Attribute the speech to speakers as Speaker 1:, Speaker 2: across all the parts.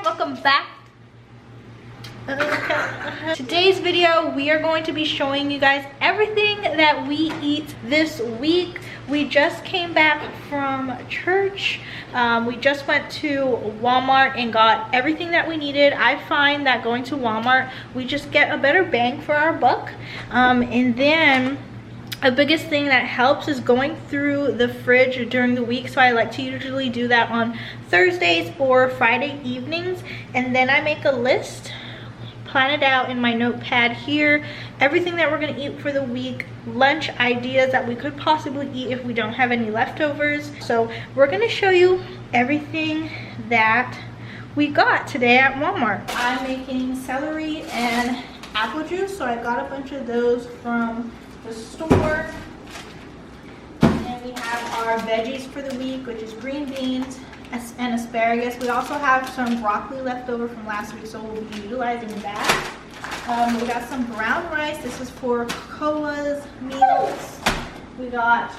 Speaker 1: welcome back. Today's video, we are going to be showing you guys everything that we eat this week. We just came back from church. We just went to Walmart and got everything that we needed. I find that going to Walmart, we just get a better bang for our buck. And then the biggest thing that helps is going through the fridge during the week. So I like to usually do that on Thursdays or Friday evenings. And then I make a list, plan it out in my notepad here, everything that we're going to eat for the week, lunch ideas that we could possibly eat if we don't have any leftovers. So we're going to show you everything that we got today at Walmart. I'm making celery and apple juice, so I got a bunch of those from the store. And we have our veggies for the week, which is green beans and asparagus. We also have some broccoli left over from last week, so we'll be utilizing that. We got some brown rice. This is for Cocoa's meals. We got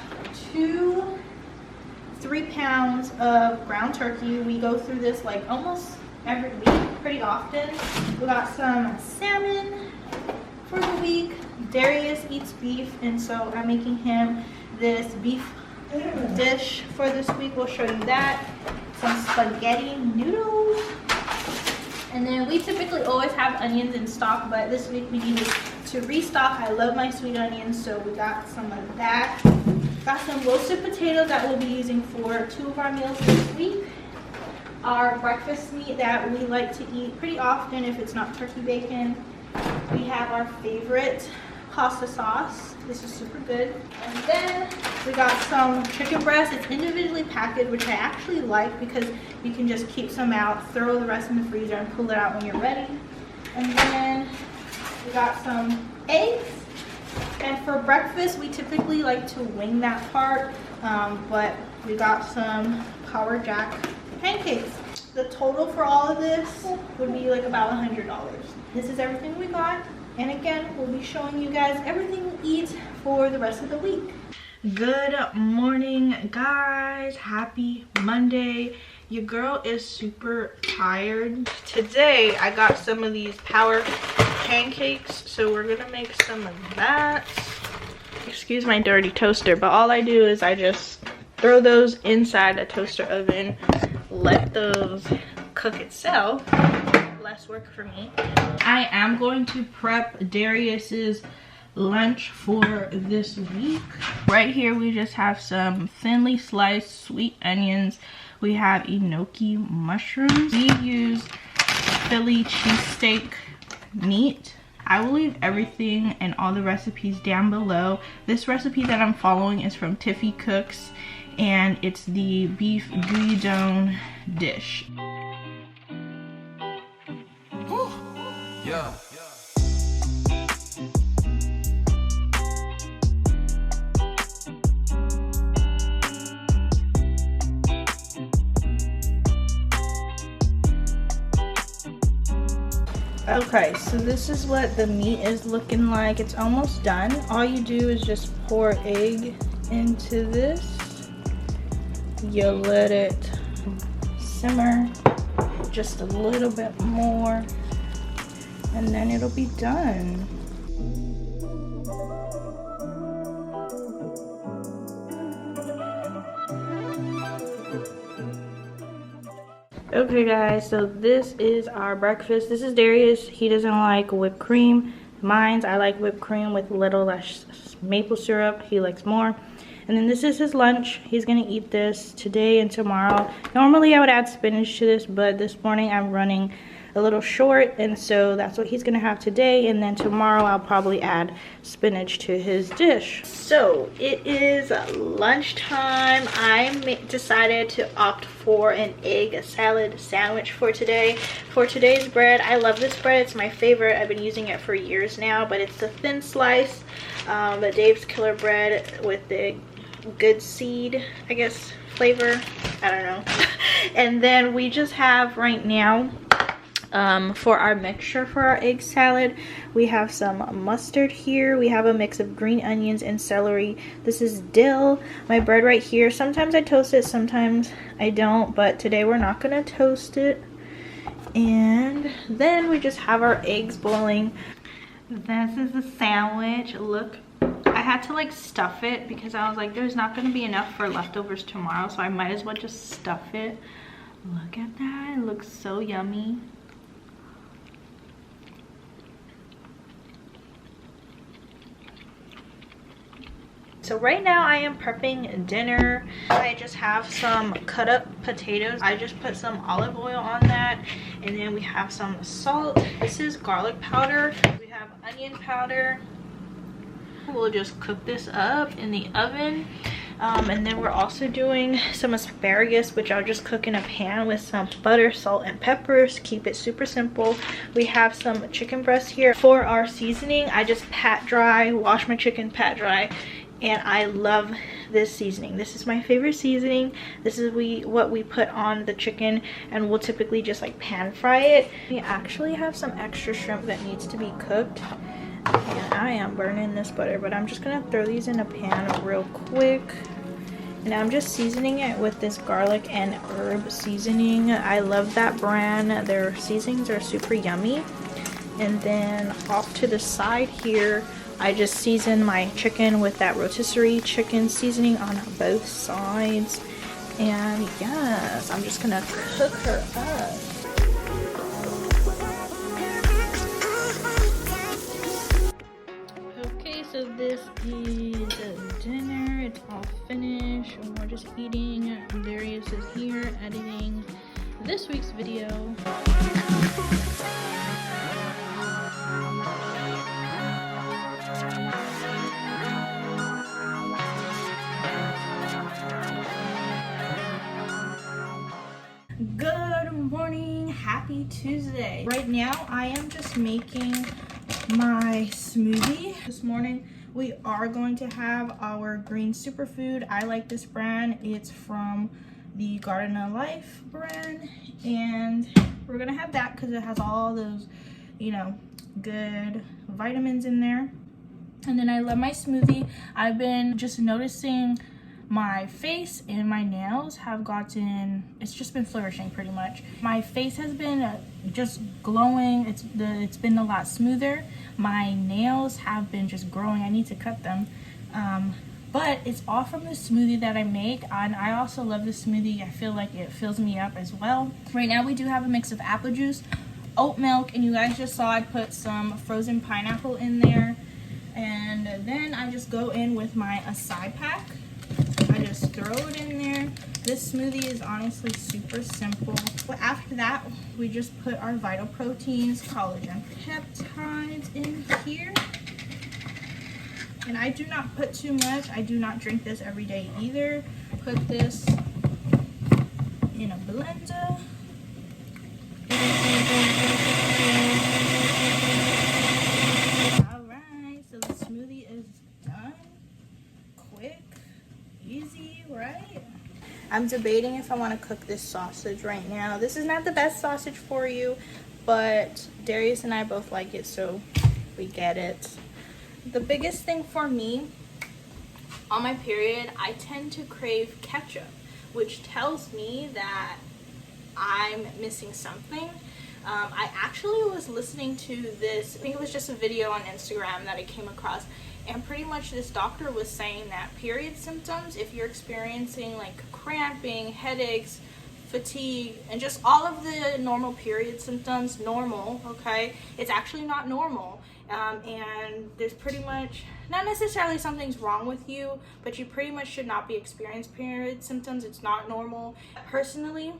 Speaker 1: 3 pounds of ground turkey. We go through this like almost every week, pretty often. We got some salmon for the week. Darius eats beef, and so I'm making him this beef dish for this week. We'll show you that. Some spaghetti noodles, and then we typically always have onions in stock, but this week we needed to restock. I love my sweet onions, so we got some of that. Got some roasted potatoes that we'll be using for 2 of our meals this week. Our breakfast meat that we like to eat pretty often if it's not turkey bacon. We have our favorite pasta sauce. This is super good. And then we got some chicken breast. It's individually packaged, which I actually like because you can just keep some out, throw the rest in the freezer, and pull it out when you're ready. And then we got some eggs. And for breakfast, we typically like to wing that part, but we got some Power Jack pancakes. The total for all of this would be like about $100. This is everything we got. And again, we'll be showing you guys everything we eat for the rest of the week. Good morning, guys. Happy Monday. Your girl is super tired. Today, I got some of these Power pancakes, so we're gonna make some of that. Excuse my dirty toaster, but all I do is I just throw those inside a toaster oven, let those cook itself. Less work for me. I am going to prep Darius's lunch for this week. Right here we just have some thinly sliced sweet onions. We have enoki mushrooms. We use Philly cheesesteak meat. I will leave everything and all the recipes down below. This recipe that I'm following is from Tiffy Cooks, and it's the beef bouillon dish.
Speaker 2: Yeah.
Speaker 1: Okay, so this is what the meat is looking like. It's almost done. All you do is just pour egg into this. You let it simmer just a little bit more, and then it'll be done. Okay guys, so this is our breakfast. This is Darius. He doesn't like whipped cream. Mine's, I like whipped cream with little less maple syrup. He likes more. And then this is his lunch. He's gonna eat this today and tomorrow. Normally I would add spinach to this, but this morning I'm running a little short, and so that's what he's gonna have today, and then tomorrow I'll probably add spinach to his dish. So it is lunchtime. I decided to opt for an egg salad sandwich for today. For today's bread, I love this bread. It's my favorite. I've been using it for years now, but it's the thin slice, the Dave's Killer bread with the good seed, I guess, flavor. I don't know. And then we just have right now, for our mixture for our egg salad, we have some mustard here. We have a mix of green onions and celery. This is dill. My bread right here, sometimes I toast it, sometimes I don't, but today we're not gonna toast it. And then we just have our eggs boiling. This is the sandwich. Look, I had to like stuff it because I was like, there's not going to be enough for leftovers tomorrow, so I might as well just stuff it. Look at that, it looks so yummy. So right now I am prepping dinner. I just have some cut up potatoes. I just put some olive oil on that, and then we have some salt. This is garlic powder. We have onion powder. We'll just cook this up in the oven. And then we're also doing some asparagus, which I'll just cook in a pan with some butter, salt, and peppers. Keep it super simple. We have some chicken breast here. For our seasoning, I just pat dry, wash my chicken, pat dry, and I love this seasoning. This is my favorite seasoning. This is what we put on the chicken, and we'll typically just like pan fry it. We actually have some extra shrimp that needs to be cooked, and I am burning this butter, but I'm just gonna throw these in a pan real quick. And I'm just seasoning it with this garlic and herb seasoning. I love that brand. Their seasonings are super yummy. And then off to the side here, I just season my chicken with that rotisserie chicken seasoning on both sides. And yes, I'm just gonna cook her up. Okay, so this is dinner. It's all finished. We're just eating. Darius is here editing this week's video. Good morning, happy Tuesday. Right now I am just making my smoothie. This morning we are going to have our green superfood. I like this brand. It's from the Garden of Life brand, and we're gonna have that because it has all those, you know, good vitamins in there. And then I love my smoothie. I've been just noticing my face and my nails have gotten, it's just been flourishing pretty much. My face has been just glowing. It's been a lot smoother. My nails have been just growing. I need to cut them. But it's all from the smoothie that I make, and I also love the smoothie. I feel like it fills me up as well. Right now we do have a mix of apple juice, oat milk, and you guys just saw I put some frozen pineapple in there. And then I just go in with my acai pack. I just throw it in there. This smoothie is honestly super simple. But after that, we just put our vital proteins, collagen, peptides in here. And I do not put too much. I do not drink this every day either. Put this in a blender. Alright, so the smoothie is done. Quick, easy, right? I'm debating if I want to cook this sausage right now. This is not the best sausage for you, but Darius and I both like it, so we get it. The biggest thing for me on my period, I tend to crave ketchup, which tells me that I'm missing something. I actually was listening to this, I think it was just a video on Instagram that I came across, and pretty much this doctor was saying that period symptoms, if you're experiencing like cramping, headaches, fatigue, and just all of the normal period symptoms, normal, okay, it's actually not normal. And there's pretty much, not necessarily something's wrong with you, but you pretty much should not be experiencing period symptoms. It's not normal. Personally,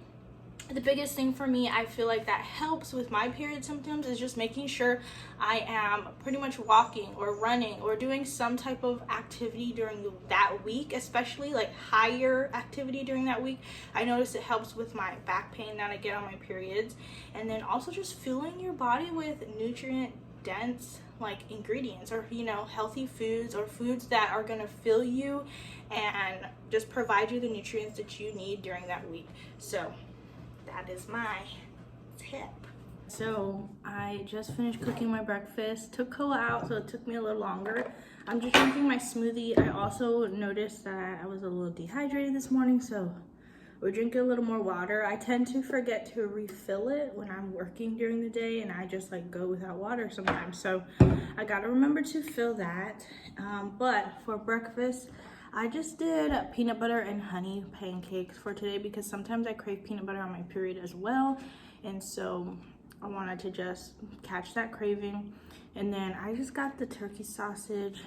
Speaker 1: the biggest thing for me, I feel like that helps with my period symptoms is just making sure I am pretty much walking or running or doing some type of activity during that week, especially like higher activity during that week. I notice it helps with my back pain that I get on my periods. And then also just filling your body with nutrient dense like ingredients, or you know, healthy foods or foods that are going to fill you and just provide you the nutrients that you need during that week. So that is my tip. So I just finished cooking my breakfast. Took Koa out, so it took me a little longer. I'm just drinking my smoothie. I also noticed that I was a little dehydrated this morning, so we're drinking a little more water. I tend to forget to refill it when I'm working during the day, and I just like go without water sometimes. So I gotta remember to fill that. But for breakfast, I just did peanut butter and honey pancakes for today because sometimes I crave peanut butter on my period as well. And so I wanted to just catch that craving. And then I just got the turkey sausage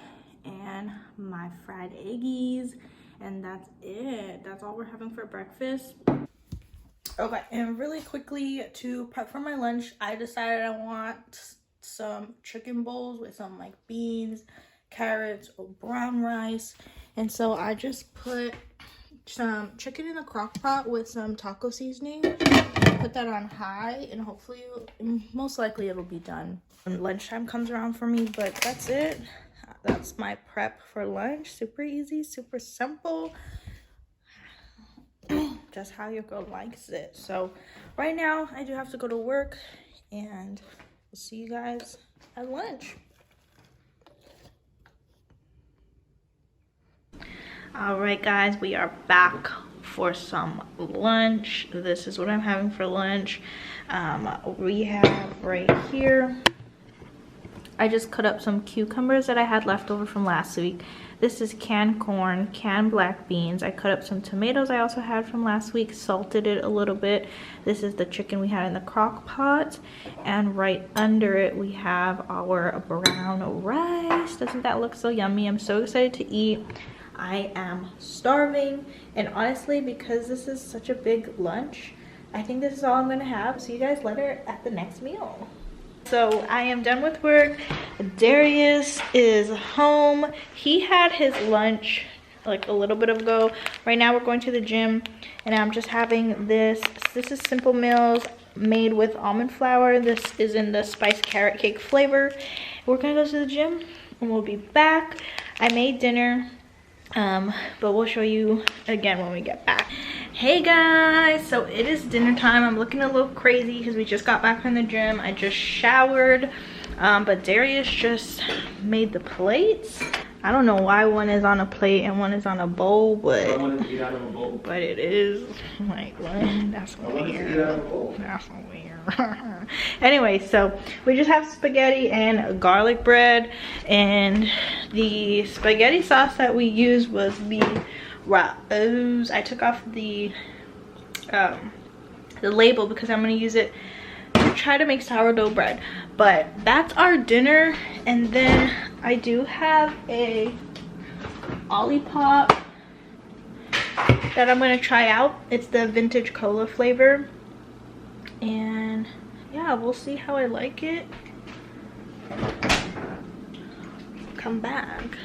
Speaker 1: and my fried eggies. And that's it. That's all we're having for breakfast. Okay, and really quickly to prep for my lunch, I decided I want some chicken bowls with some like beans, carrots, or brown rice. And so I just put some chicken in a crock pot with some taco seasoning. Put that on high, and hopefully, most likely it'll be done when lunchtime comes around for me. But that's it. That's my prep for lunch. Super easy, super simple. Just how your girl likes it. So right now I do have to go to work, and we'll see you guys at lunch. All right, guys, we are back for some lunch. This is what I'm having for lunch. We have right here, I just cut up some cucumbers that I had left over from last week. This is canned corn, canned black beans. I cut up some tomatoes I also had from last week, salted it a little bit. This is the chicken we had in the crock pot. And right under it, we have our brown rice. Doesn't that look so yummy? I'm so excited to eat. I am starving. And honestly, because this is such a big lunch, I think this is all I'm gonna have. See you guys later at the next meal. So I am done with work. Darius is home. He had his lunch like a little bit ago. Right now we're going to the gym, and I'm just having this. This is Simple Meals made with almond flour. This is in the spiced carrot cake flavor. We're gonna go to the gym and we'll be back. I made dinner, but we'll show you again when we get back. Hey guys, so it is dinner time. I'm looking a little crazy because we just got back from the gym. I just showered, but Darius just made the plates. I don't know why one is on a plate and one is on a bowl, but I wanted to eat out of a bowl. But it is like, what? That's weird. That's weird. Anyway, so we just have spaghetti and garlic bread, and the spaghetti sauce that we used was the Rose. I took off the label because I'm gonna use it to try to make sourdough bread. But that's our dinner, and then I do have a Olipop that I'm gonna try out. It's the vintage cola flavor, and yeah, we'll see how I like it. Come back.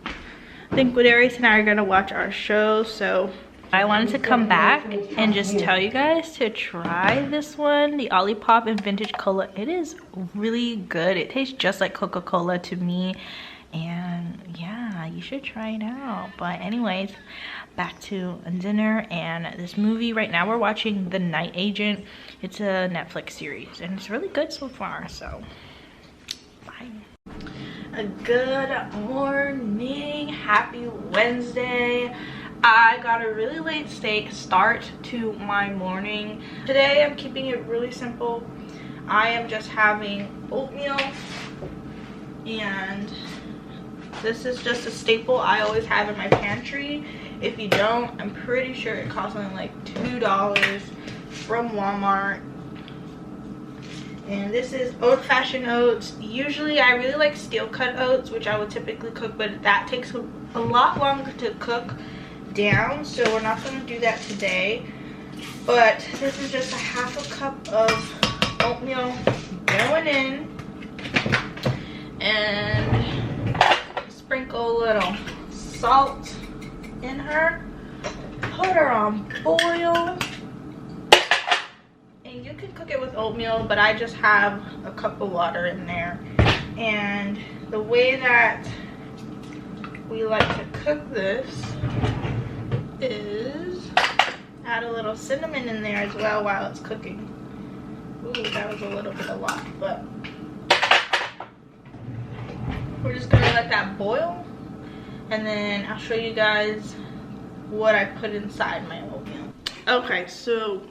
Speaker 1: I think Darius and I are gonna watch our show, so I wanted to come back and just tell you guys to try this one, the Olipop and vintage cola. It is really good. It tastes just like Coca-Cola to me, and yeah, you should try it out. But anyways, back to dinner and this movie. Right now we're watching The Night Agent. It's a Netflix series, and it's really good so far, so bye. A good morning, happy Wednesday. I got a really late start to my morning. Today I'm keeping it really simple. I am just having oatmeal, and this is just a staple I always have in my pantry. If you don't, I'm pretty sure it costs only like $2 from Walmart. And this is old-fashioned oats. Usually I really like steel cut oats, which I would typically cook, but that takes a lot longer to cook down, so we're not going to do that today. But this is just a half a cup of oatmeal going in, and sprinkle a little salt in her, put her on boil. And you can cook it with oatmeal, but I just have a cup of water in there. And the way that we like to cook this is add a little cinnamon in there as well while it's cooking. Ooh, that was a little bit a lot, but we're just gonna let that boil, and then I'll show you guys what I put inside my oatmeal. Okay, so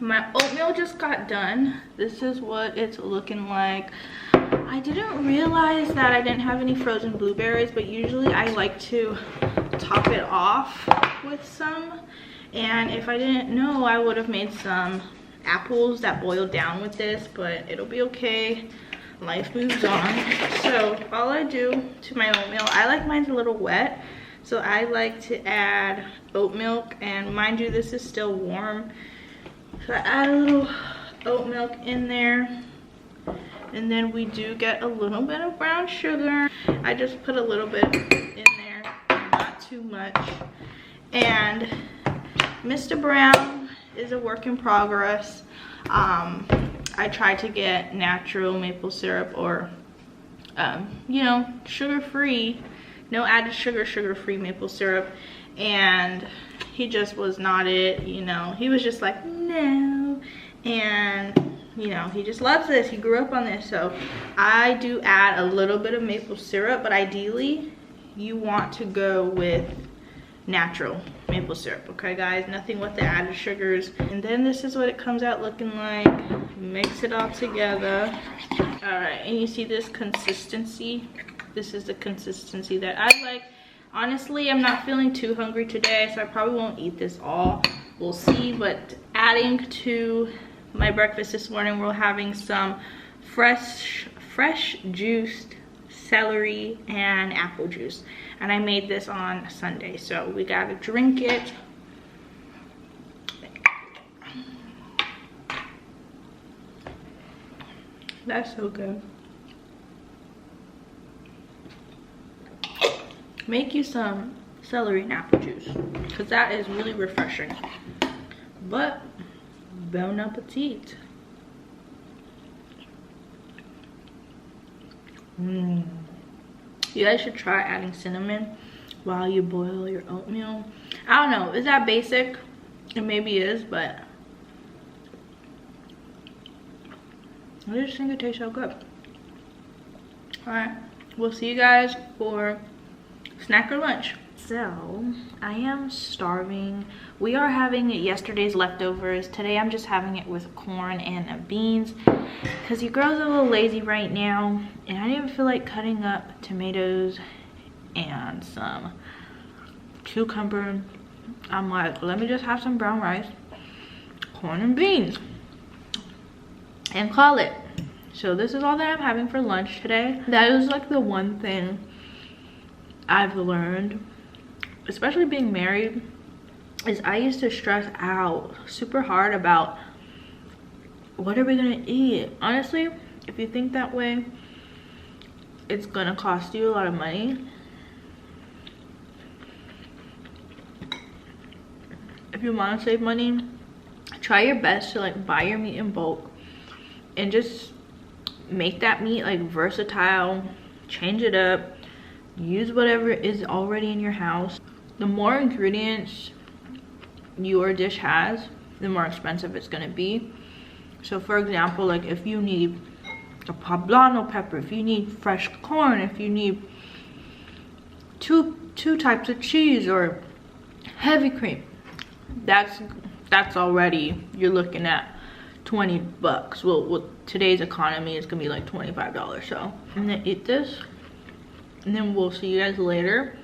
Speaker 1: my oatmeal just got done. This is what it's looking like. I didn't realize that I didn't have any frozen blueberries, but usually I like to top it off with some. And if I didn't know, I would have made some apples that boiled down with this, but it'll be okay. Life moves on. So all I do to my oatmeal, I like mine a little wet. So I like to add oat milk, and mind you, this is still warm. So I add a little oat milk in there. And then we do get a little bit of brown sugar. I just put a little bit in there, not too much. And Mr. Brown is a work in progress. I tried to get natural maple syrup or, you know, sugar-free, no added sugar, sugar-free maple syrup. And he just was not it, you know. He was just like, no. And, you know, he just loves this. He grew up on this. So I do add a little bit of maple syrup, but ideally you want to go with natural maple syrup, okay guys? Nothing with the added sugars. And then this is what it comes out looking like. Mix it all together. All right, and you see this consistency? This is the consistency that I like. Honestly, I'm not feeling too hungry today, so I probably won't eat this all. We'll see. But adding to my breakfast this morning, we're having some fresh juiced celery and apple juice, and I made this on Sunday, so we gotta drink it. That's so good. Make you some celery and apple juice, because that is really refreshing. But bon appetit. You guys should try adding cinnamon while you boil your oatmeal. I don't know, is that basic? It maybe is, but I just think it tastes so good. Alright, we'll see you guys for snack or lunch. So I am starving. We are having yesterday's leftovers. Today I'm just having it with corn and beans, because your girl's a little lazy right now, and I didn't feel like cutting up tomatoes and some cucumber. I'm like, let me just have some brown rice, corn and beans, and call it. So this is all that I'm having for lunch today. That is like the one thing I've learned, especially being married, is I used to stress out super hard about what are we gonna eat. Honestly, if you think that way, it's gonna cost you a lot of money. If you want to save money, try your best to like buy your meat in bulk and just make that meat like versatile, change it up, use whatever is already in your house. The more ingredients your dish has, the more expensive it's gonna be. So for example, like if you need a poblano pepper, if you need fresh corn, if you need two types of cheese or heavy cream, that's already, you're looking at 20 bucks. Well, with today's economy, it's gonna be like $25. So I'm gonna eat this, and then we'll see you guys later.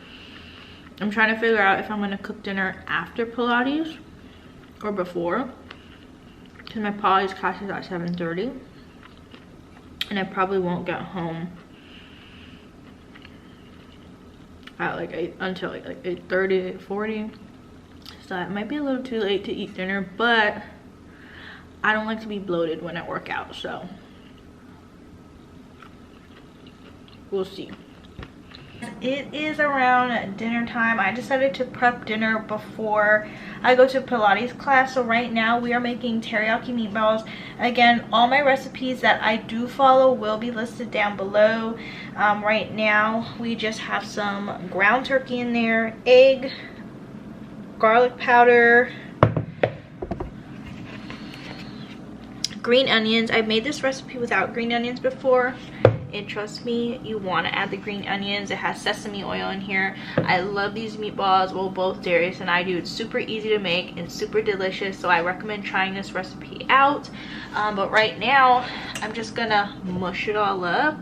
Speaker 1: I'm trying to figure out if I'm gonna cook dinner after Pilates or before, because my Pilates class is at 7:30, and I probably won't get home at like until like 8:30, 8:40. So it might be a little too late to eat dinner, but I don't like to be bloated when I work out, so we'll see. It is around dinner time. I decided to prep dinner before I go to Pilates class. So right now we are making teriyaki meatballs. Again, all my recipes that I do follow will be listed down below. Right now we just have some ground turkey in there, egg, garlic powder, green onions. I've made this recipe without green onions before, and trust me, you want to add the green onions. It has sesame oil in here. I love these meatballs. Well, both Darius and I do. It's super easy to make and super delicious, so I recommend trying this recipe out. But right now I'm just gonna mush it all up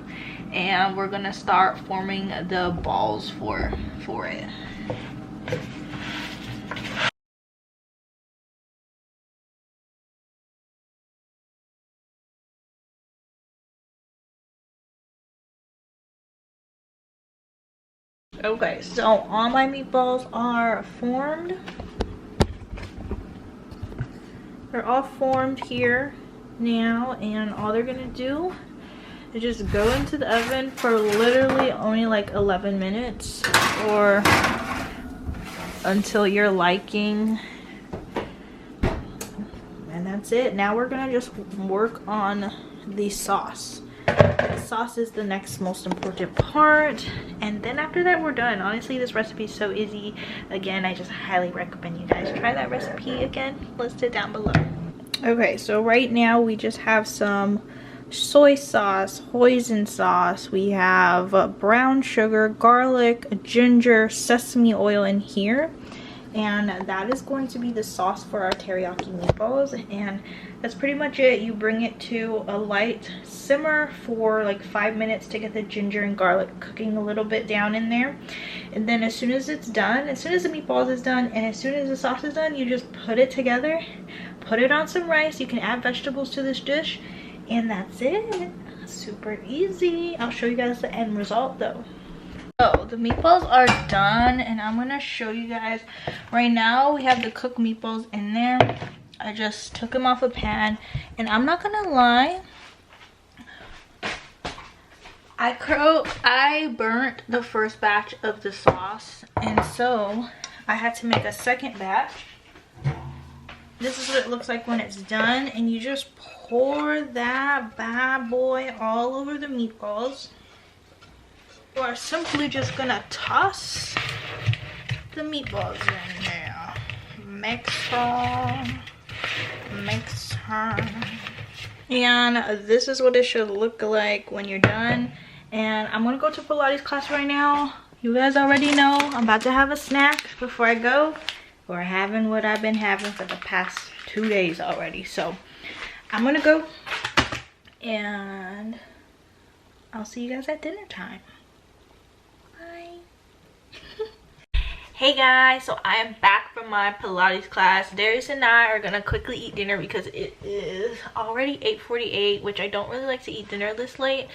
Speaker 1: and we're gonna start forming the balls for it. Okay, so all my meatballs are formed. They're all formed here now, and all they're gonna do is just go into the oven for literally only like 11 minutes or until you're liking, and that's it. Now we're gonna just work on the sauce. The sauce is the next most important part, and then after that we're done. Honestly, this recipe is so easy. Again, I just highly recommend you guys try that recipe. Again, listed down below. Okay, so right now we just have some soy sauce, hoisin sauce, we have brown sugar, garlic, ginger, sesame oil in here, and that is going to be the sauce for our teriyaki meatballs. And that's pretty much it. You bring it to a light simmer for like 5 minutes to get the ginger and garlic cooking a little bit down in there, and then as soon as it's done, as soon as the meatballs is done and as soon as the sauce is done, you just put it together, put it on some rice. You can add vegetables to this dish, and that's it. Super easy. I'll show you guys the end result though. So the meatballs are done, and I'm gonna show you guys. Right now we have the cooked meatballs in there. I just took them off a pan, and I'm not gonna lie, I burnt the first batch of the sauce, and so I had to make a second batch. This is what it looks like when it's done, and you just pour that bad boy all over the meatballs. You are simply just gonna toss the meatballs in there. Mix her. And this is what it should look like when you're done. And I'm gonna go to Pilates class right now. You guys already know I'm about to have a snack before I go. We're having what I've been having for the past 2 days already. So I'm gonna go, and I'll see you guys at dinner time. Hey guys, so I am back from my Pilates class. Darius and I are gonna quickly eat dinner because it is already 8:48, which I don't really like to eat dinner this late.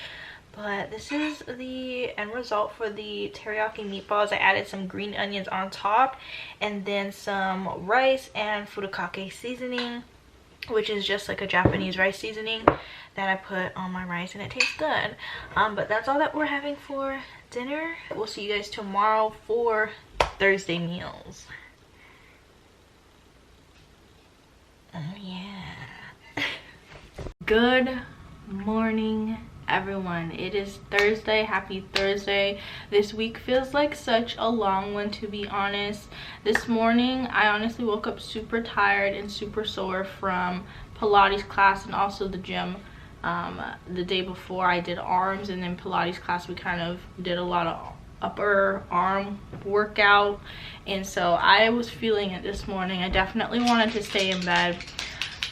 Speaker 1: But this is the end result for the teriyaki meatballs. I added some green onions on top, and then some rice and furikake seasoning, which is just like a Japanese rice seasoning that I put on my rice, and it tastes good. But that's all that we're having for dinner. We'll see you guys tomorrow for Thursday meals. Oh yeah. Good morning everyone. It is Thursday. Happy Thursday. This week feels like such a long one, to be honest. This morning I honestly woke up super tired and super sore from Pilates class and also the gym. The day before I did arms, and then Pilates class we kind of did a lot of upper arm workout, and so I was feeling it this morning. I definitely wanted to stay in bed.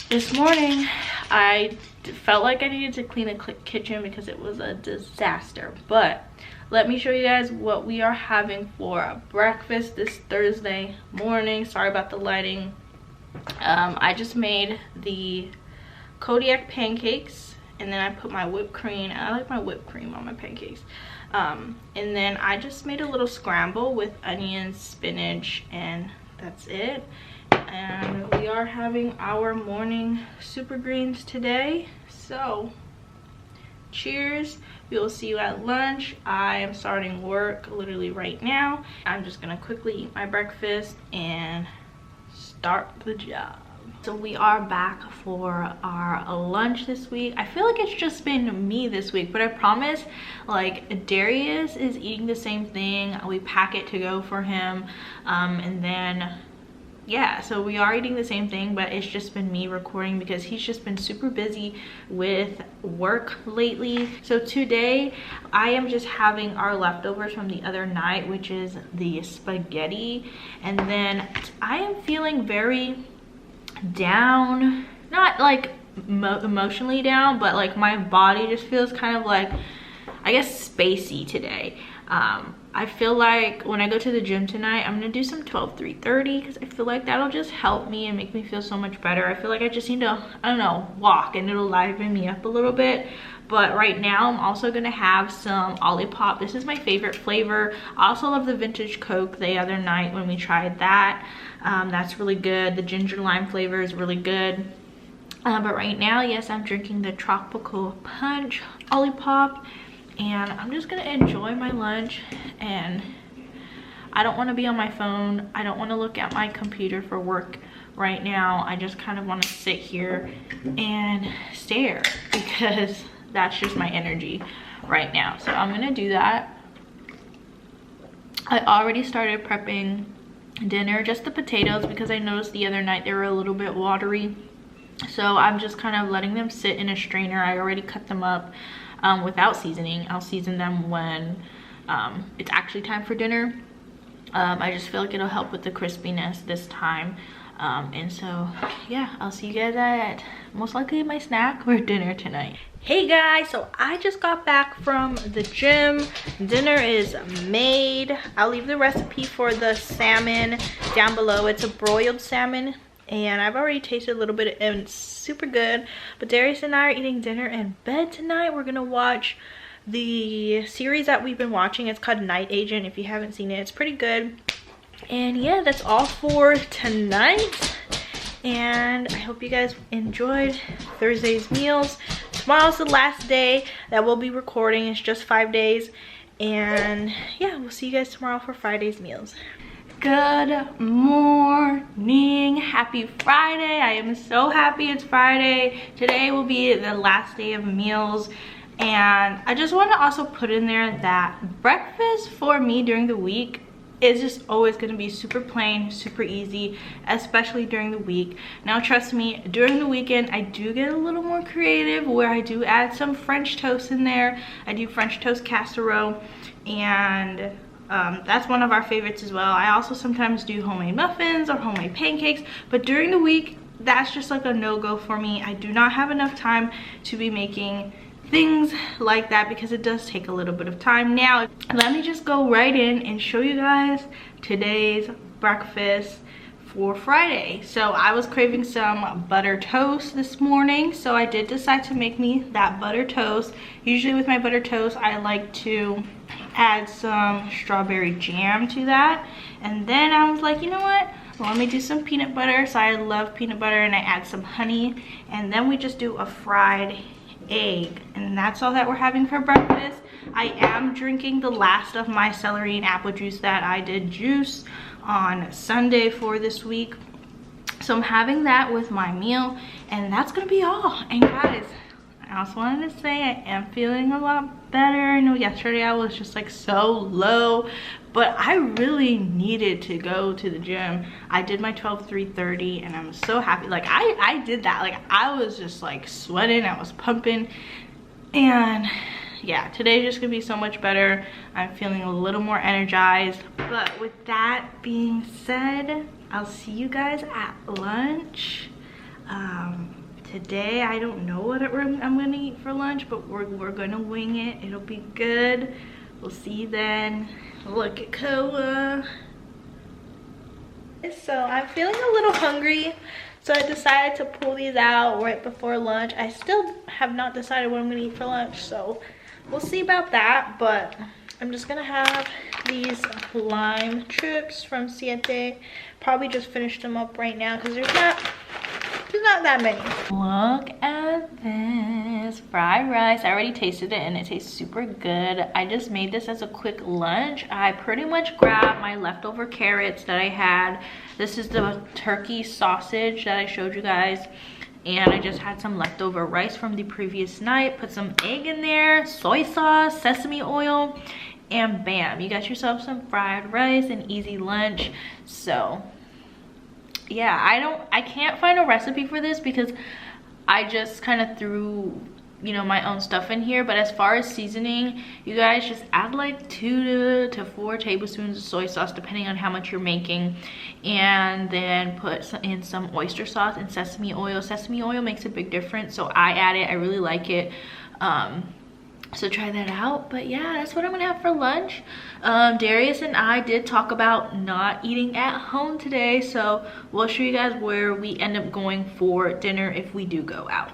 Speaker 1: This morning I felt like I needed to clean the kitchen because it was a disaster. But let me show you guys what we are having for breakfast this Thursday morning. Sorry about the lighting. I just made the Kodiak pancakes, and then I put my whipped cream. I like my whipped cream on my pancakes. And then I just made a little scramble with onions, spinach, and that's it. And we are having our morning super greens today. So cheers. We will see you at lunch. I am starting work literally right now. I'm just gonna quickly eat my breakfast and start the job. So we are back for our lunch this week. I feel like it's just been me this week, but I promise, like, Darius is eating the same thing. We pack it to go for him, and then yeah, so we are eating the same thing, but it's just been me recording because he's just been super busy with work lately. So today I am just having our leftovers from the other night, which is the spaghetti. And then I am feeling very down, not like emotionally down, but like my body just feels kind of like, I guess, spacey today. I feel like when I go to the gym tonight, I'm gonna do some 12-3-30 because I feel like that'll just help me and make me feel so much better. I feel like I just need to, I don't know, walk, and it'll liven me up a little bit. But right now I'm also gonna have some Olipop. This is my favorite flavor. I also love the vintage Coke the other night when we tried that. That's really good. The ginger lime flavor is really good. But right now, yes, I'm drinking the tropical punch Olipop, and I'm just gonna enjoy my lunch. And I don't want to be on my phone. I don't want to look at my computer for work right now. I just kind of want to sit here and stare because that's just my energy right now. So I'm gonna do that. I already started prepping dinner, just the potatoes, because I noticed the other night they were a little bit watery. So I'm just kind of letting them sit in a strainer. I already cut them up without seasoning. I'll season them when it's actually time for dinner. I just feel like it'll help with the crispiness this time. And so yeah, I'll see you guys at most likely my snack or dinner tonight. Hey guys, so I just got back from the gym. Dinner is made. I'll leave the recipe for the salmon down below. It's a broiled salmon, and I've already tasted a little bit and it's super good. But Darius and I are eating dinner in bed tonight. We're gonna watch the series that we've been watching. It's called Night Agent. If you haven't seen it, it's pretty good. And yeah, that's all for tonight, and I hope you guys enjoyed Thursday's meals. Tomorrow's the last day that we'll be recording. It's just 5 days, and yeah, we'll see you guys tomorrow for Friday's meals. Good morning, happy Friday. I am so happy it's Friday. Today will be the last day of meals, and I just want to also put in there that breakfast for me during the week is just always going to be super plain, super easy, especially during the week. Now trust me, during the weekend I do get a little more creative, where I do add some French toast in there. I do French toast casserole, and that's one of our favorites as well. I also sometimes do homemade muffins or homemade pancakes, but during the week that's just like a no-go for me. I do not have enough time to be making things like that because it does take a little bit of time. Now let me just go right in and show you guys today's breakfast for Friday. So I was craving some butter toast this morning, so I did decide to make me that butter toast. Usually with my butter toast I like to add some strawberry jam to that, and then I was like, you know what, let me do some peanut butter. So I love peanut butter, and I add some honey, and then we just do a fried egg, and that's all that we're having for breakfast. I am drinking the last of my celery and apple juice that I did juice on Sunday for this week, so I'm having that with my meal, and that's gonna be all. And guys, I also wanted to say I am feeling a lot better. I know yesterday I was just like so low, but I really needed to go to the gym. I did my 12-3-30, and I'm so happy. Like I did that. Like I was just like sweating, I was pumping, and yeah, today's just gonna be so much better. I'm feeling a little more energized. But with that being said, I'll see you guys at lunch. Today I don't know what I'm gonna eat for lunch, but we're gonna wing it. It'll be good. We'll see you then. Look at Koa. So I'm feeling a little hungry, so I decided to pull these out right before lunch. I still have not decided what I'm gonna eat for lunch, so we'll see about that. But I'm just gonna have these lime chips from Siete. Probably just finish them up right now because there's not that many. Look at this fried rice. I already tasted it and it tastes super good. I just made this as a quick lunch. I pretty much grabbed my leftover carrots that I had. This is the turkey sausage that I showed you guys, and I just had some leftover rice from the previous night. Put some egg in there, soy sauce, sesame oil, and bam, you got yourself some fried rice, an easy lunch. So yeah, I can't find a recipe for this because I just kind of threw, you know, my own stuff in here. But as far as seasoning, you guys just add like 2 to 4 tablespoons of soy sauce depending on how much you're making, and then put in some oyster sauce and sesame oil. Sesame oil makes a big difference, so I add it. I really like it. So try that out. But yeah, that's what I'm gonna have for lunch. Darius and I did talk about not eating at home today, so we'll show you guys where we end up going for dinner if we do go out.